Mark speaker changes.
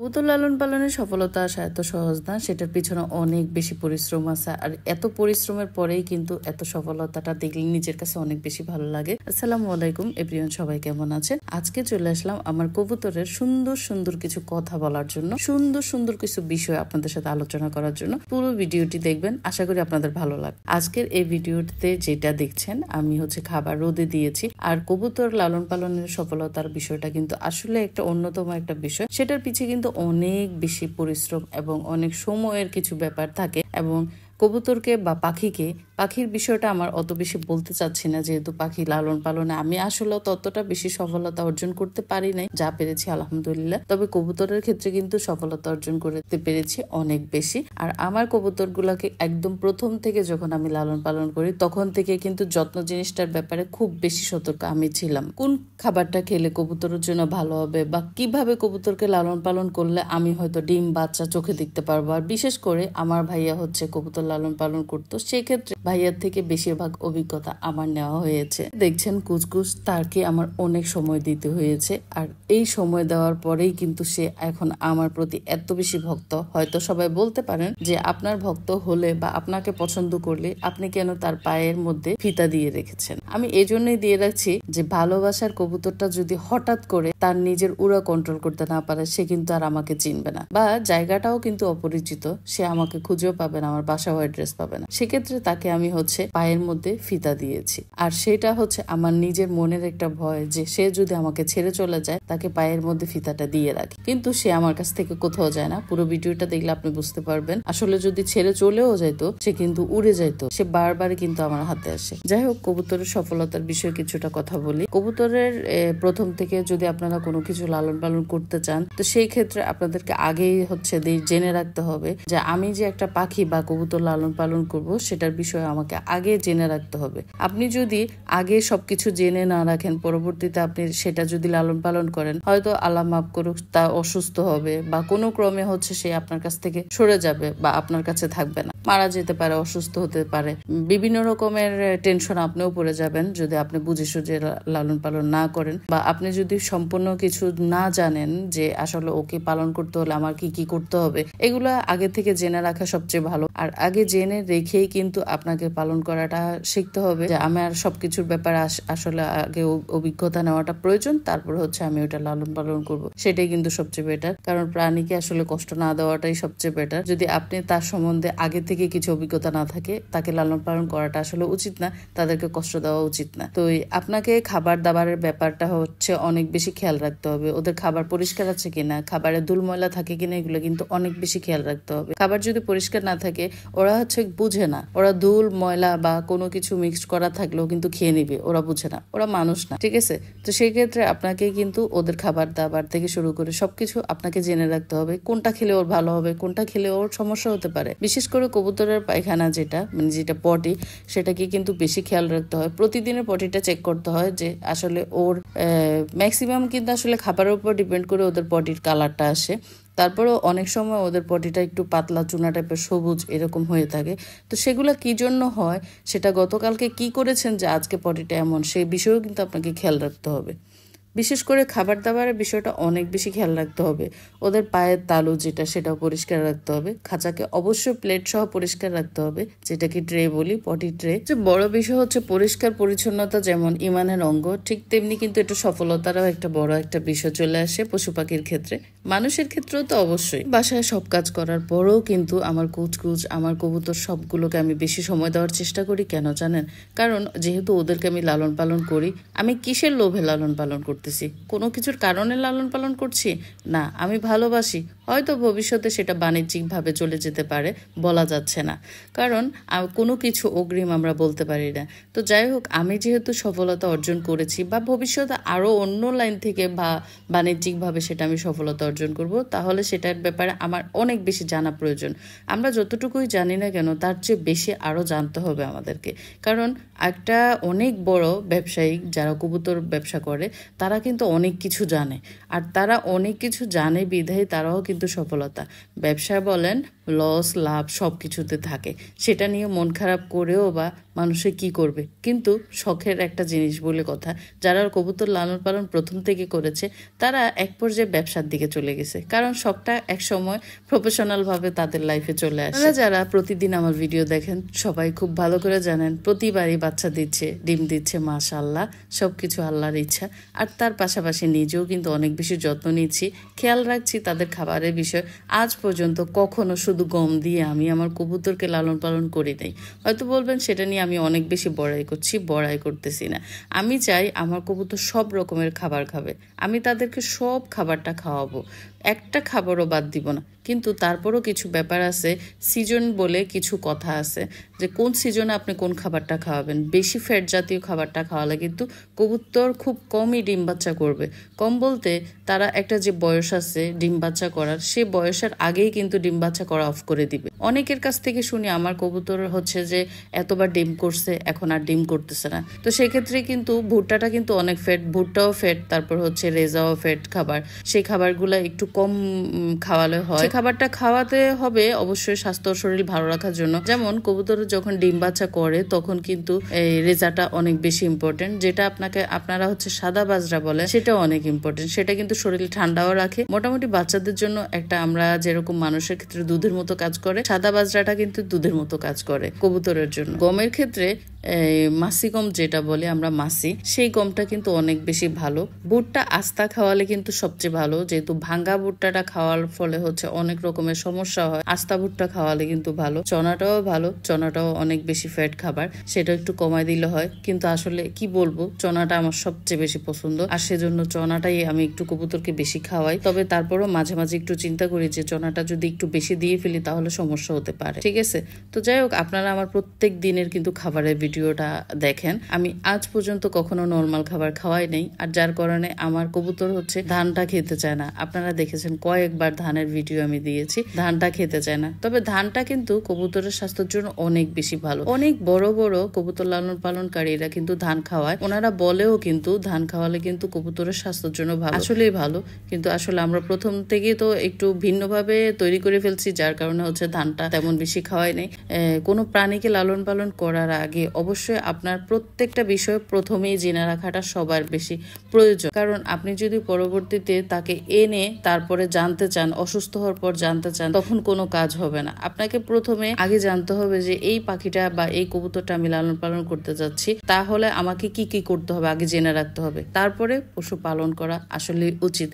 Speaker 1: কবুতর লালন পালনের সফলতা আসা এত সহজ না, সেটার পিছনে অনেক বেশি পরিশ্রম আছে। আর এত পরিশ্রমের পরেই কিন্তু এত সফলতাটা দেখলে নিজের কাছে অনেক বেশি ভালো লাগে। আসসালামু আলাইকুম এভরিওয়ান, সবাই কেমন আছেন? আজকে চলে আসলাম আমার কবুতরের সুন্দর সুন্দর কিছু কথা বলার জন্য, সুন্দর সুন্দর কিছু বিষয় আপনাদের সাথে আলোচনা করার জন্য। পুরো ভিডিওটি দেখবেন, আশা করি আপনাদের ভালো লাগবে। আজকের এই ভিডিওতে যেটা দেখছেন, আমি খাবার রোদে দিয়েছি। আর কবুতর লালন পালনের সফলতার বিষয়টা কিন্তু আসলে একটা অন্যতম একটা বিষয়। সেটার পিছিয়ে কিন্তু অনেক বেশি পরিশ্রম এবং অনেক সময়ের কিছু ব্যাপার থাকে। এবং কবুতরকে বা পাখির বিষয়টা আমার অত বেশি বলতে চাচ্ছি না, যেহেতু পাখি লালন পালনে আমি আসলে ততটা বেশি সফলতা অর্জন করতে পারি নাই। যা পেরেছি আলহামদুলিল্লাহ। তবে কবুতরের ক্ষেত্রে কিন্তু সফলতা অর্জন করতে পেরেছি অনেক বেশি। আর আমার কবুতর গুলাকে একদম প্রথম থেকে যখন আমি লালন পালন করি, তখন থেকে কিন্তু যত্ন জিনিসটার ব্যাপারে খুব বেশি সতর্ক আমি ছিলাম। কোন খাবারটা খেলে কবুতরের জন্য ভালো হবে বা কিভাবে কবুতরকে লালন পালন করলে আমি হয়তো ডিম বাচ্চা চোখে দেখতে পারবো। আর বিশেষ করে আমার ভাইয়া কবুতর লালন পালন করতো, সেক্ষেত্রে ভাইয়ার থেকে বেশিরভাগ অভিজ্ঞতা আমার নেওয়া হয়েছে। দেখছেন কুচকুচ, তাকে আমার অনেক সময় দিতে হয়েছে। আর এই সময় দেওয়ার পরেই কিন্তু সে এখন আমার প্রতি এত বেশি ভক্ত। হয়তো সবাই বলতে পারেন যে আপনার ভক্ত হলে বা আপনাকে পছন্দ করলে আপনি কেন তার পায়ের মধ্যে ফিতা দিয়ে রেখেছেন। আমি এই জন্যই দিয়ে রাখছি যে ভালোবাসার কবুতরটা যদি হঠাৎ করে তার নিজের উড়া কন্ট্রোল করতে না পারে, সে কিন্তু আর আমাকে চিনবে না, বা জায়গাটাও কিন্তু অপরিচিত, সে আমাকে খুঁজেও পাবে না, আমার বাসাও অ্যাড্রেস পাবে না। সেক্ষেত্রে তাকে আমি পায়ের মধ্যে ফিতা দিয়েছি। আর সেটা আমার নিজের মনের একটা ভয় যে সে যদি আমাকে ছেড়ে চলে যায়, তাকে পায়ের মধ্যে ফিতাটা দিয়ে রাখি। কিন্তু সে আমার কাছ থেকে কোথাও যায় না। পুরো ভিডিওটা দেখলে আপনি বুঝতে পারবেন। আসলে যদি ছেড়ে চলেও যাইতো, সে কিন্তু উড়ে যাইতো, সে বারবার কিন্তু আমার হাতে আসে। যাই হোক, কবুতরের সফলতার বিষয়ে কিছুটা কথা বলি। কবুতরের প্রথম থেকে যদি আপনারা কোনো কিছু লালন পালন করতে চান, তো সেই ক্ষেত্রে আপনাদেরকে আগেই জেনে রাখতে হবে যে আমি যে একটা পাখি বা কবুতর লালন পালন করব, সেটার বিষয়ে আমাকে আগে জেনে রাখতে হবে। আপনি যদি আগে সবকিছু জেনে না রাখেন, পরবর্তীতে আপনি সেটা যদি লালন পালন করেন, হয়তো আল্লাহ মাফ করুক, তা অসুস্থ হবে বা কোনো ক্রমে সে আপনার কাছ থেকে সরে যাবে বা আপনার কাছে থাকবে না, মারা যেতে পারে, অসুস্থ হতে পারে, বিভিন্ন রকমের টেনশন আপনিও পড়ে যাবেন যদি আপনি বুঝে সুঝে লালন পালন না করেন, বা আপনি যদি সম্পূর্ণ কিছু না জানেন যে আসলে ওকে পালন করতে হলে আমার কি কি করতে হবে। এগুলা আগে থেকে জেনে রাখা সবচেয়ে ভালো। আর আগে জেনে রেখেই কিন্তু আপনাকে পালন করাটা শিখতে হবে, যে আমার সবকিছুর ব্যাপারে আসলে আগে অভিজ্ঞতা নেওয়াটা প্রয়োজন, তারপর আমি ওটা লালন পালন করব। সেটাই কিন্তু সবচেয়ে বেটার, কারণ প্রাণীকে আসলে কষ্ট না দেওয়াটাই সবচেয়ে বেটার। যদি আপনি তার সম্বন্ধে আগে থেকে কিছু অভিজ্ঞতা না থাকে, তাকে লালন পালন করাটা আসলে উচিত না, তাদেরকে কষ্ট দেওয়া উচিত না। তো আপনাকে খাবার দাবারের ব্যাপারটা অনেক বেশি খেয়াল রাখতে হবে। ওদের খাবার পরিষ্কার আছে কিনা, খাবারে ধুল ময়লা থাকে কিনা, এগুলো কিন্তু অনেক বেশি খেয়াল রাখতে হবে। খাবার যদি পরিষ্কার না থাকে, ওরা বুঝে না, ওরা ধুল ময়লা বা কোনো কিছু মিক্স করা থাকলেও কিন্তু খেয়ে নিবে, ওরা বুঝে না, ওরা মানুষ না, ঠিক আছে? তো সেই ক্ষেত্রে আপনাকে কিন্তু ওদের খাবার দাবার থেকে শুরু করে সবকিছু আপনাকে জেনে রাখতে হবে, কোনটা খেলে ওর ভালো হবে, কোনটা খেলে ওর সমস্যা হতে পারে। বিশেষ করে কবুতরের পায়খানা যেটা পটি, সেটাকে কিন্তু বেশি খেয়াল রাখতে হয়। প্রতিদিনের পটিটা চেক করতে হয় যে আসলে ওর ম্যাক্সিমাম কিন্তু আসলে খাবারের উপর ডিপেন্ড করে ওদের পটির কালারটা আসে। তারপরেও অনেক সময় ওদের পটিটা একটু পাতলা চুনা টাইপের সবুজ এরকম হয়ে থাকে। তো সেগুলো কি জন্য হয়, সেটা গতকালকে কি করেছেন যে আজকে পটিটা এমন, সেই বিষয়েও কিন্তু আপনাকে খেয়াল রাখতে হবে। বিশেষ করে খাবার দাবারের বিষয়টা অনেক বেশি খেয়াল রাখতে হবে। ওদের পায়ের তালু সেটাও পরিষ্কার রাখতে হবে। খাঁচাকে অবশ্যই প্লেট সহ পরিষ্কার রাখতে হবে, যেটাকে ট্রে বলি, পটি ট্রে। বড় বিষয় পরিষ্কার পরিচ্ছন্নতা যেমন ইমানের অঙ্গ, ঠিক তেমনি কিন্তু এটা সফলতারও একটা বড় একটা বিষয় চলে আসে পশু পাখির ক্ষেত্রে। মানুষের ক্ষেত্রেও তো অবশ্যই। বাসায় সব কাজ করার পরেও কিন্তু আমার কুচকুচ, আমার কবুতর সবগুলোকে আমি বেশি সময় দেওয়ার চেষ্টা করি। কেন জানেন? কারণ যেহেতু ওদেরকে আমি লালন পালন করি, আমি কিসের লোভে লালন পালন করতেছি? কোনো কিছুর কারণে লালন পালন করছি না, আমি ভালোবাসি। হয়তো ভবিষ্যতে সেটা বাণিজ্যিকভাবে চলে যেতে পারে, বলা যাচ্ছে না, কারণ কোনো কিছু অগ্রিম আমরা বলতে পারি না। তো যাই হোক, আমি যেহেতু সফলতা অর্জন করেছি বা ভবিষ্যতে আরও অন্য লাইন থেকে বা বাণিজ্যিকভাবে সেটা আমি সফলতা অর্জন করব, তাহলে সেটার ব্যাপারে আমার অনেক বেশি জানা প্রয়োজন। আমরা যতটুকুই জানি না কেন, তার চেয়ে বেশি আরও জানতে হবে আমাদেরকে। কারণ একটা অনেক বড় ব্যবসায়ী যারা কবুতর ব্যবসা করে, তারা কিন্তু অনেক কিছু জানে। আর তারা অনেক কিছু জানে বিধায় তারাও কিন্তু সফলতা, ব্যবসা বলেন, লস লাভ সব কিছুতে থাকে। সেটা নিয়ে মন খারাপ করেও বা মানুষে কি করবে, কিন্তু শখের একটা জিনিস বলে কথা, যারা কবুতর লালন পালন প্রথম থেকে করেছে তারা এক পর্যায়ে ব্যবসার দিকে চলে গেছে, কারণ শখটা এক সময় প্রফেশনাল ভাবে তাদের লাইফে চলে আসে। যারা প্রতিদিন আমার ভিডিও দেখেন সবাই খুব ভালো করে জানেন প্রতিবারই বাচ্চা দিচ্ছে, ডিম দিচ্ছে, মাশাআল্লাহ, সবকিছু আল্লাহর ইচ্ছা। আর তার পাশাপাশি নিজেও কিন্তু অনেক বেশি যত্ন নিচ্ছি, খেয়াল রাখছি তাদের খাবারের বিষয়। আজ পর্যন্ত কখনো শুধু গম দিয়ে আমি আমার কবুতরকে লালন পালন করি নাই। হয়তো বলবেন সেটা নিয়ে আমি অনেক বেশি বড়াই করছি, বড়াই করতেছি না। আমি চাই আমার কবুতর সব রকমের খাবার খাবে, আমি তাদেরকে সব খাবারটা খাওয়াবো, একটা খাবারও বাদ দিব না। কিন্তু তারপরও কিছু ব্যাপার আছে, সিজন বলে কিছু কথা আছে, যে কোন সিজনে আপনি কোন খাবারটা খাওয়াবেন। বেশি ফ্যাট জাতীয় খাবারটা খাওয়ালে কিন্তু কবুতর খুব কমই ডিম বাচ্চা করবে। কম বলতে তারা একটা যে বয়স আছে ডিম বাচ্চা করার, সে বয়সের আগেই কিন্তু ডিম বাচ্চা করা অফ করে দিবে। অনেকের কাছ থেকে শুনি আমার কবুতর হচ্ছে যে এতবার ডিম করছে এখন আর ডিম করতেছে না। তো সেক্ষেত্রে কিন্তু ভুট্টাটা কিন্তু অনেক ফ্যাট, ভুট্টাও ফ্যাট, তারপর হচ্ছে রেজাও ফ্যাট খাবার, সেই খাবারগুলো একটু কম খাওয়ালে হয়। খাবারটা খাওয়াতে হবে অবশ্যই স্বাস্থ্য শরীর ভালো রাখার জন্য। যেমন কবুতর যখন ডিম বাচ্চা করে তখন কিন্তু এই রেজাটা অনেক বেশি ইম্পর্টেন্ট, যেটা আপনারা হচ্ছে সাদা বাজরা বলে, সেটাও অনেক ইম্পর্টেন্ট। সেটা কিন্তু শরীর ঠান্ডাও রাখে। মোটামুটি বাচ্চাদের জন্য একটা, আমরা যেরকম মানুষের ক্ষেত্রে দুধের মতো কাজ করে, সাদা বাজরাটা কিন্তু দুধের মতো কাজ করে কবুতরের জন্য। গমের ক্ষেত্রে মাসি গম যেটা বলে আমরা মাসি, সেই গমটা কিন্তু অনেক বেশি ভালো। ভুট্টা আস্তা খাওয়ালে কিন্তু সবচেয়ে ভালো, যেহেতু ভাঙ্গা ভুট্টাটা খাওয়ার ফলে হচ্ছে অনেক রকমের সমস্যা হয়। আস্তা ভুট্টা খাওয়ালে কিন্তু ভালো। চনাটাও ভালো, চনাটাও অনেক বেশি ফ্যাট খাবার, সেটা একটু কমায় দিলে হয়। কিন্তু আসলে কি বলবো, চনাটা আমার সবচেয়ে বেশি পছন্দ, আর সেজন্য চনাটাই আমি একটু কবুতরকে বেশি খাওয়াই। তবে তারপরও মাঝে মাঝে একটু চিন্তা করি যে চনাটা যদি একটু বেশি দিয়ে ফেলি তাহলে সমস্যা হতে পারে। ঠিক আছে, তো যাই হোক, আপনারা আমার প্রত্যেক দিনের কিন্তু খাবারের ভিডিওটা দেখেন। আমি আজ পর্যন্ত কখনো নরমাল খাবার খাওয়াই নেই, আর যার কারণে আমার কবুতর হচ্ছে ধানটা খেতে চায় না। আপনারা দেখেছেন কয়েকবার ধানের ভিডিও আমি দিয়েছি, ধানটা খেতে চায় না। তবে ধানটা কিন্তু কবুতরের স্বাস্থ্যের জন্য অনেক বেশি ভালো। অনেক বড় বড় কবুতর লালন পালনকারীরা কিন্তু ধান খাওয়ায়, ওনারা বলেও কিন্তু ধান খাওয়ালে কিন্তু কবুতরের স্বাস্থ্যের জন্য ভালো, আসলেই ভালো। কিন্তু আসলে আমরা প্রথম থেকে তো একটু ভিন্নভাবে তৈরি করে ফেলছি, যার কারণে হচ্ছে ধানটা তেমন বেশি খাওয়াই নেই। কোনো প্রাণীকে লালন পালন করার আগে অবশ্যই আপনার প্রত্যেকটা বিষয় প্রথমেই জেনে রাখাটা সবার বেশি প্রয়োজন। কারণ আপনি যদি পরবর্তীতে তাকে এনে তারপরে জানতে চান, অসুস্থ হওয়ার পর জানতে চান, তখন কোনো কাজ হবে না। আপনাকে প্রথমে আগে জানতে হবে যে এই পাখিটা বা এই কবুতরটা আমি লালন পালন করতে যাচ্ছি, তাহলে আমাকে কি কি করতে হবে আগে জেনে রাখতে হবে, তারপরে পশু পালন করা আসলে উচিত।